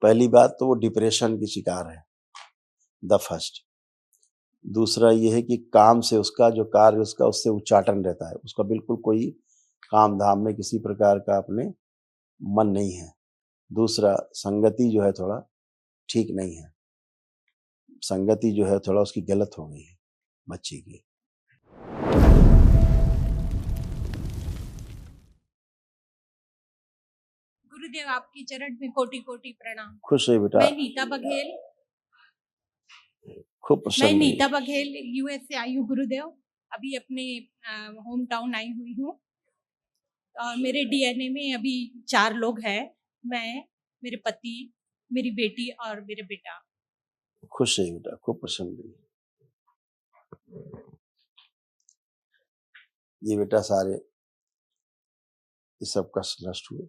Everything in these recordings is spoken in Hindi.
पहली बात तो वो डिप्रेशन की शिकार है, द फर्स्ट। दूसरा ये है कि काम से उसका जो कार्य उसका उससे उच्चाटन रहता है, उसका बिल्कुल कोई काम धाम में किसी प्रकार का अपने मन नहीं है। दूसरा संगति जो है थोड़ा ठीक नहीं है, संगति जो है थोड़ा उसकी गलत हो गई है बच्ची की। गुरुदेव आपकी चरण में कोटि कोटि प्रणाम। खुश है बेटा, मैं नीता बघेल खूब प्रसन्न रहिए। नीता बघेल यूएस से आई हूँ गुरुदेव। अभी अपने होम टाउन आई हुई हूँ। मेरे डीएनए में अभी 4 लोग हैं, मैं, मेरे पति, मेरी बेटी और मेरे बेटा। खुश है बेटा, खूब प्रसन्न रहिए। ये बेटा सारे ये सब कष्ट नष्ट हुए,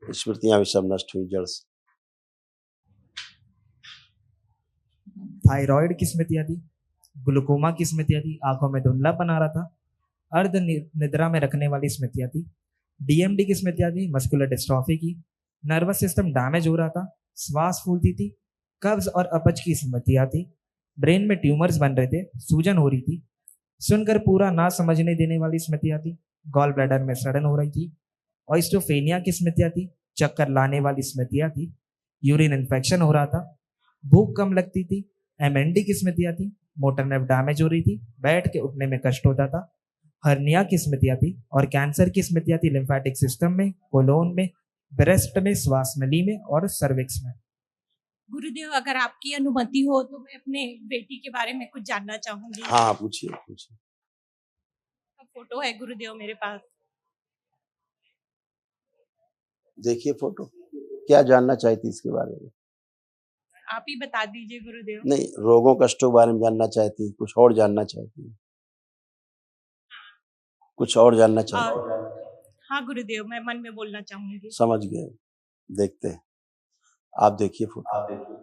स्मृतियां भी सब नष्ट हुई जड़ से। थायराइड की स्मृतियां थी, ग्लूकोमा की स्मृतियां थी, आंखों में धुंधलापन आ रहा था, अर्ध निद्रा में रखने वाली स्मृतियां थी, डीएमडी की स्मृतियां थी, मस्कुलर डिस्ट्रॉफी की, नर्वस सिस्टम डैमेज हो रहा था, श्वास फूलती थी, कब्ज और अपच की स्मृतियां थी, ब्रेन में ट्यूमर्स बन रहे थे, सूजन हो रही थी, सुनकर पूरा ना समझने देने वाली स्मृतियां थी, गॉल ब्लैडर में सड़न हो रही थी, ऑइस्टोफेनिया की स्मृतियां थी, चक्कर लाने वाली स्मृतियां थी, यूरिन इन्फेक्शन हो रहा था, भूख कम लगती थी, एमएनडी की स्मृतियां थी, मोटर नर्व डैमेज हो रही थी, बैठ के उठने में कष्ट होता था, हर्निया की स्मृतियां थी और कैंसर की स्मृतियां थी लिम्फेटिक सिस्टम में, कोलोन में, ब्रेस्ट में, श्वास नली में और सर्विक्स में। गुरुदेव अगर आपकी अनुमति हो तो मैं अपने बेटी के बारे में कुछ जानना चाहूंगी। हाँ पूछिए पूछिए। फोटो है गुरुदेव मेरे पास। देखिए फोटो, क्या जानना चाहती इसके बारे में? आप ही बता दीजिए गुरुदेव। नहीं, रोगों कष्टों के बारे में जानना चाहती, कुछ और जानना चाहती, कुछ और जानना चाहती? हाँ गुरुदेव, मैं मन में बोलना चाहूंगी। समझ गए, देखते हैं। आप देखिए फोटो।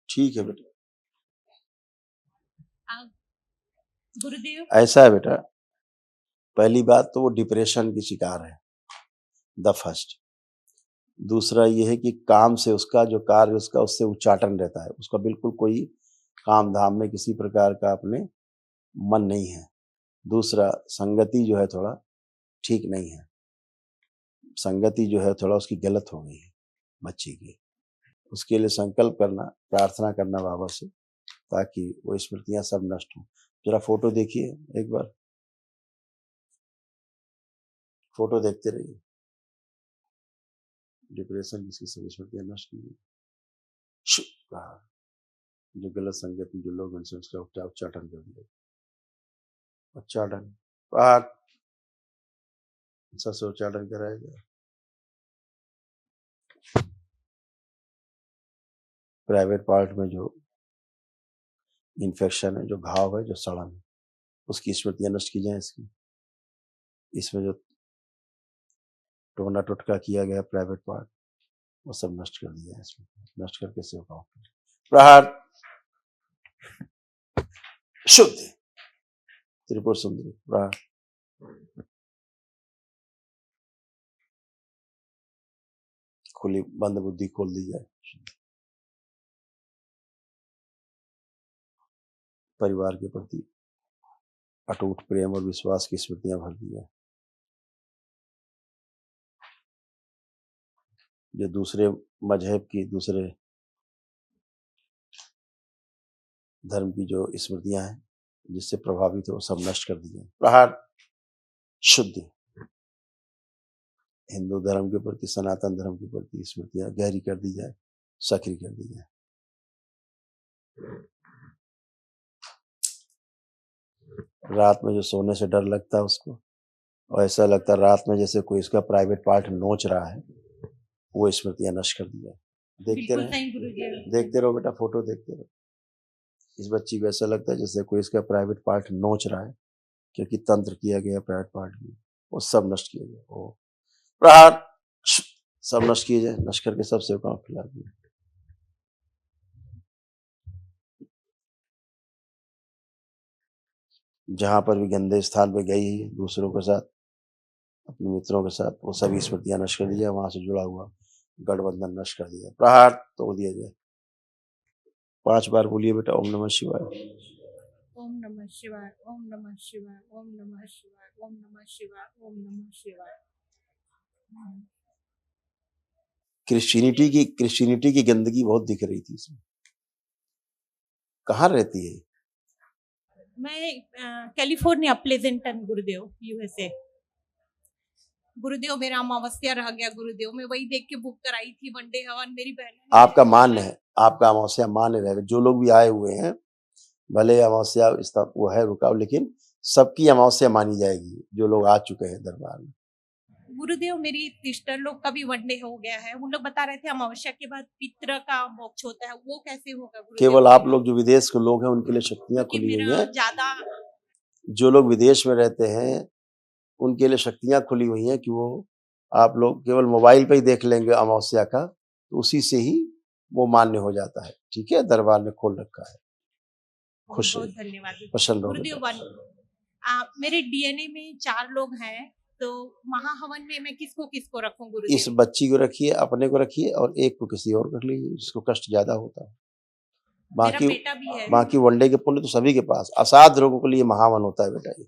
ठीक है बेटा। गुरुदेव ऐसा है बेटा, पहली बात तो वो डिप्रेशन की शिकार है, द फर्स्ट। दूसरा ये है कि काम से उसका जो कार्य उसका उससे उच्चाटन रहता है, उसका बिल्कुल कोई काम धाम में किसी प्रकार का अपने मन नहीं है। दूसरा संगति जो है थोड़ा ठीक नहीं है, संगति जो है थोड़ा उसकी गलत हो गई है बच्ची की। उसके लिए संकल्प करना, प्रार्थना करना बाबा से, ताकि वो स्मृतियां सब नष्ट हो। जरा फोटो देखिए एक बार, फोटो देखते रहिए। डिप्रेशन जिसकी सब स्मृतियां नष्ट हुई, जो गलत संगति जो लोग उनसे उसका उच्चाटन कर दिया, उच्चाटन पाठ से उच्चाटन कराया गया। प्राइवेट पार्ट में जो इन्फेक्शन है, जो घाव है, जो सड़न है, उसकी स्मृतियां नष्ट की जाए। इसमें जो टोना टुटका किया गया प्राइवेट पार्ट, वो सब नष्ट कर दिया है। इसमें नष्ट करके सेवकाओं प्रहार शुद्ध त्रिपुर सुंदरी प्रहार। खुली बंद बुद्धि खोल दी जाए। परिवार के प्रति अटूट प्रेम और विश्वास की स्मृतियां भर दी जाए। जो दूसरे मजहब की, दूसरे धर्म की जो स्मृतियां हैं जिससे प्रभावित हो, सब नष्ट कर दी जाए। प्रहार शुद्ध हिंदू धर्म के प्रति, सनातन धर्म के प्रति स्मृतियां गहरी कर दी जाए, सक्रिय कर दी जाए। रात में जो सोने से डर लगता है उसको और ऐसा लगता है रात में जैसे कोई इसका प्राइवेट पार्ट नोच रहा है, वो स्मृतियां नष्ट कर दिया। देखते बिल्कुल रहे, सही गुरुजी। देखते रहो बेटा, फोटो देखते रहो। इस बच्ची को ऐसा लगता है जैसे कोई इसका प्राइवेट पार्ट नोच रहा है, क्योंकि तंत्र किया गया प्राइवेट पार्ट में, वो सब नष्ट किया गया। वो प्रहार, सब नष्ट किए जाए, नष्ट करके सब सेवकाओं को खिला दिए। जहां पर भी गंदे स्थान पे गई है दूसरों के साथ, अपने मित्रों के साथ, वो सभी स्मृतियां नष्ट कर दिया, वहां से जुड़ा हुआ गठबंधन नष्ट कर दिया, प्रहार तोड़ दिया जाए। 5 बार बोलिए बेटा, ओम नमः शिवाय। ओम नमः शिवाय, ओम नमः शिवाय, ओम नमः शिवाय, ओम नमः शिवाय, ओम नमः शिवाय। क्रिश्चियनिटी की गंदगी बहुत दिख रही थी इसमें। कहाँ रहती है? मैं कैलिफोर्निया, प्लेजेंटन गुरुदेव, यूएसए। गुरुदेव मेरा अमावस्या रह गया गुरुदेव, मैं वही देख के बुक कराई थी वनडे हवन। मेरी बहन आपका मान्य है, आपका अमावस्या मान्य रहेगा। जो लोग भी आए हुए हैं, भले अमावस्या वो है रुकाव, लेकिन सबकी अमावस्या मानी जाएगी जो लोग आ चुके हैं दरबार में। गुरुदेव मेरी सिस्टर लोग का भी वनडे हो गया है, उन लोग बता रहे थे अमावस्या के बाद पितृ का मोक्ष होता है, वो कैसे होगा गुरुदेव? केवल आप लोग जो विदेश के लोग हैं उनके लिए शक्तियां खुली हुई हैं। ज्यादा जो लोग विदेश में रहते हैं उनके लिए शक्तियां खुली हुई हैं कि वो आप लोग केवल मोबाइल पे ही देख लेंगे अमावस्या का, तो उसी से ही वो मान्य हो जाता है। ठीक है, दरबार ने खोल रखा है। खुश बहुत धन्यवाद प्रसन्न रहो गुरुदेव। बेटा। मेरे डीएनए में 4 लोग हैं, तो महाहवन में मैं किसको किसको रखूं गुरुदेव? इस बच्ची को रखिए, अपने को रखिए, और एक को किसी और कर लीजिए जिसको कष्ट ज्यादा होता है। मेरा बेटा भी है। बाकी वनडे के पुण्य तो सभी के पास, असाध रोगों के लिए महावन होता है बेटा ये।